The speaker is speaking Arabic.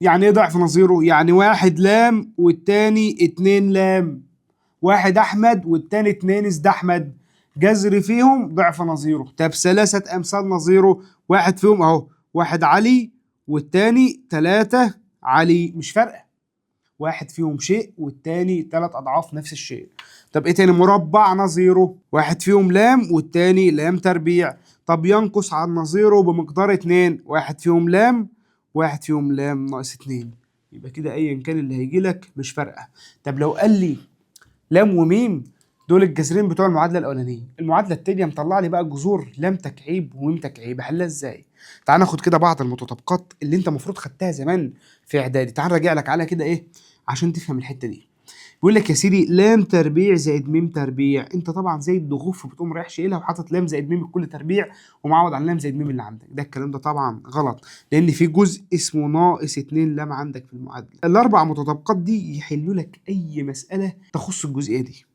يعني ايه ضعف نظيره؟ يعني واحد لام والتاني 2 لام، واحد احمد والتاني 2 ازد احمد، جذر فيهم ضعف نظيره. طب 3 امثال نظيره، واحد فيهم اهو واحد علي والتاني 3 علي، مش فارقه، واحد فيهم شيء والتاني 3 اضعاف نفس الشيء. طب ايه تاني؟ مربع نظيره، واحد فيهم لام والتاني لام تربيع. طب ينقص عن نظيره بمقدار 2، واحد فيهم لام واحد فيهم لام ناقص 2. يبقى كده ايا كان اللي هيجي لك مش فارقه. طب لو قال لي لام وميم دول الجذرين بتوع المعادله الاولانيه، المعادله التانيه مطلع لي بقى جذور لام تكعيب وميم تكعيب، احلها ازاي؟ تعال ناخد كده بعض المتطابقات اللي انت المفروض خدتها زمان في اعدادي، تعال راجع لك على كده ايه عشان تفهم الحته دي. بيقول لك يا سيدي لام تربيع زائد ميم تربيع، انت طبعا زي الضغوف بتقوم رايح شايلها وحاطط لام زائد ميم الكل تربيع ومعوض عن لام زائد ميم اللي عندك، ده الكلام ده طبعا غلط، لان في جزء اسمه ناقص 2 لام عندك في المعادله. الاربع متطابقات دي يحلوا لك اي مساله تخص الجزئيه دي.